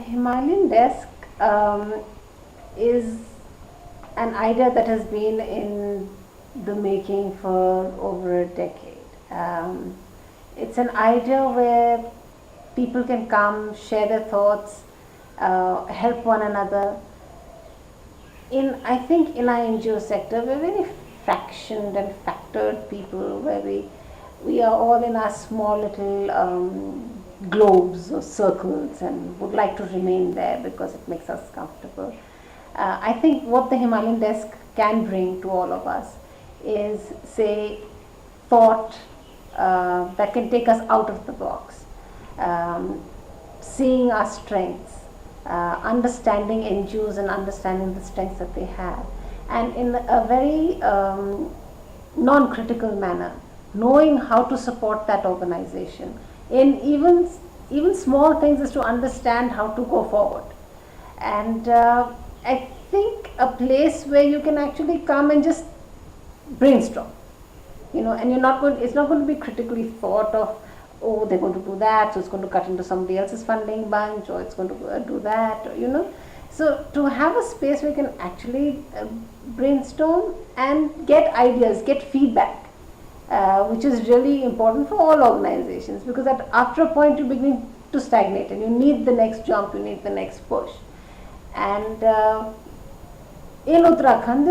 Himalayan Desk is an idea that has been in the making for over a decade. It's an idea where people can come, share their thoughts, help one another. I think in our NGO sector, we're very fractioned and factored people, where we are all in our small little globes or circles and would like to remain there because it makes us comfortable. I think what the Himalayan Desk can bring to all of us is, say, thought that can take us out of the box, seeing our strengths, understanding NGOs and understanding the strengths that they have, and in a very non-critical manner, knowing how to support that organization in even small things, is to understand how to go forward. And I think a place where you can actually come and just brainstorm, and it's not going to be critically thought of, oh, they're going to do that, so it's going to cut into somebody else's funding bunch, or it's going to do that, So to have a space where you can actually brainstorm and get ideas, get feedback, which is really important for all organizations, because after a point you begin to stagnate and you need the next jump, you need the next push. And in Uttarakhand,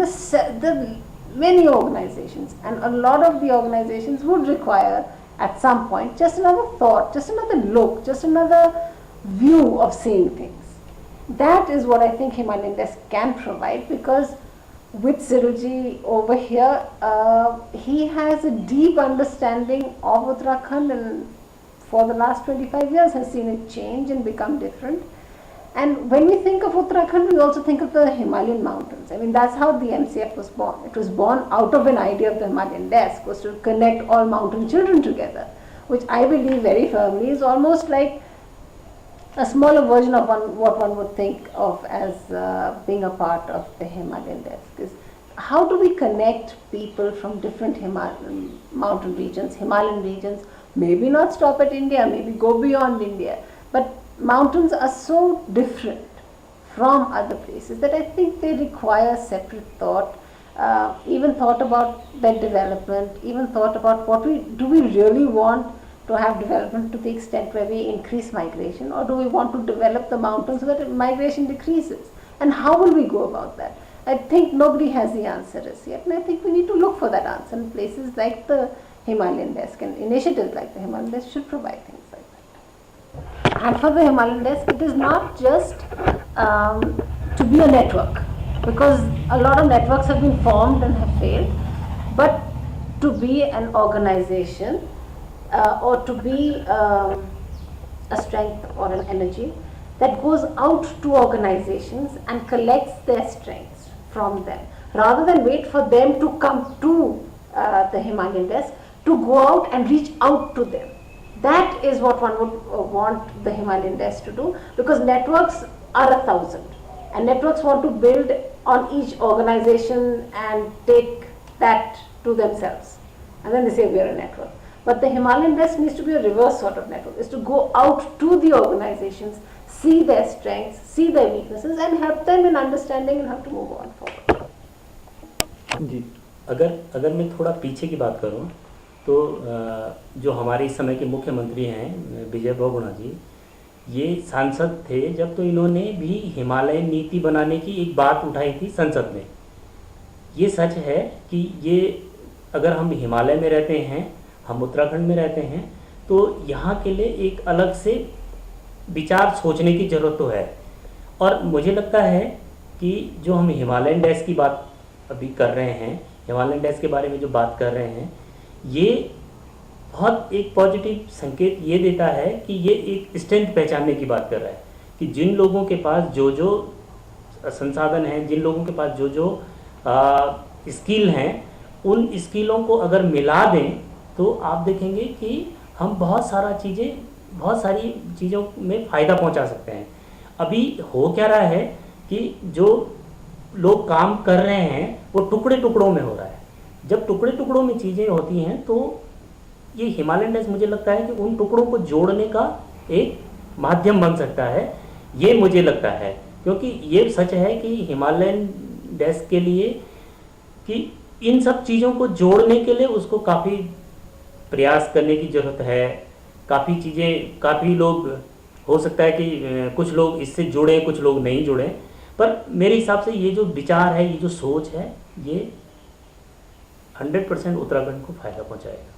there are many organizations, and a lot of the organizations would require at some point just another thought, just another look, just another view of seeing things. That is what I think Himalayan Desk can provide, because with Cyril over here, he has a deep understanding of Uttarakhand, and for the last 25 years has seen it change and become different. And when we think of Uttarakhand, we also think of the Himalayan mountains. I mean, that's how the MCF was born. It was born out of an idea of the Himalayan Desk, was to connect all mountain children together, which I believe very firmly is almost like a smaller version of what one would think of as being a part of the Himalayan Desk. Is how do we connect people from different mountain regions, Himalayan regions, maybe not stop at India, maybe go beyond India, but mountains are so different from other places that I think they require separate thought, even thought about their development, even thought about do we really want to have development to the extent where we increase migration, or do we want to develop the mountains so that migration decreases? And how will we go about that? I think nobody has the answer as yet, and I think we need to look for that answer, and places like the Himalayan Desk and initiatives like the Himalayan Desk should provide things like that. And for the Himalayan Desk, it is not just to be a network, because a lot of networks have been formed and have failed, but to be an organization, or to be a strength or an energy that goes out to organizations and collects their strengths from them, rather than wait for them to come to the Himalayan Desk, to go out and reach out to them. That is what one would want the Himalayan Desk to do, because networks are 1,000, and networks want to build on each organization and take that to themselves, and then they say we are a network. But the Himalayan Desk needs to be a reverse sort of network, is to go out to the organizations, see their strengths, see their weaknesses, and help them in understanding and how to move on forward. जी, अगर मैं थोड़ा पीछे की बात करूं, तो जो हमारे इस समय के मुख्यमंत्री हैं विजय बहुगुणा जी, ये सांसद थे जब, तो इन्होंने भी हिमालय नीति बनाने की एक बात उठाई थी संसद में। ये सच है कि ये अगर हम हिमालय में रहते हैं, हम उत्तराखंड में रहते हैं, तो यहाँ के लिए एक अलग से विचार सोचने की ज़रूरत तो है। और मुझे लगता है कि जो हम हिमालयन डेस्क की बात अभी कर रहे हैं, हिमालयन डेस्क के बारे में जो बात कर रहे हैं, ये बहुत एक पॉजिटिव संकेत ये देता है कि ये एक स्ट्रेंथ पहचानने की बात कर रहा है कि जिन लोगों के पास जो संसाधन हैं, जिन लोगों के पास जो स्किल हैं, उन स्किलों को अगर मिला दें तो आप देखेंगे कि हम बहुत सारी चीज़ों में फ़ायदा पहुंचा सकते हैं। अभी हो क्या रहा है कि जो लोग काम कर रहे हैं वो टुकड़े टुकड़ों में हो रहा है। जब टुकड़े टुकड़ों में चीज़ें होती हैं तो ये हिमालयन डेस्क मुझे लगता है कि उन टुकड़ों को जोड़ने का एक माध्यम बन सकता है ये मुझे लगता है, क्योंकि ये सच है कि हिमालयन डेस्क के लिए कि इन सब चीज़ों को जोड़ने के लिए उसको काफ़ी प्रयास करने की ज़रूरत है। काफ़ी चीज़ें, काफ़ी लोग, हो सकता है कि कुछ लोग इससे जुड़ें, कुछ लोग नहीं जुड़ें, पर मेरे हिसाब से ये जो विचार है, ये जो सोच है, ये 100% उत्तराखंड को फ़ायदा पहुंचाएगा।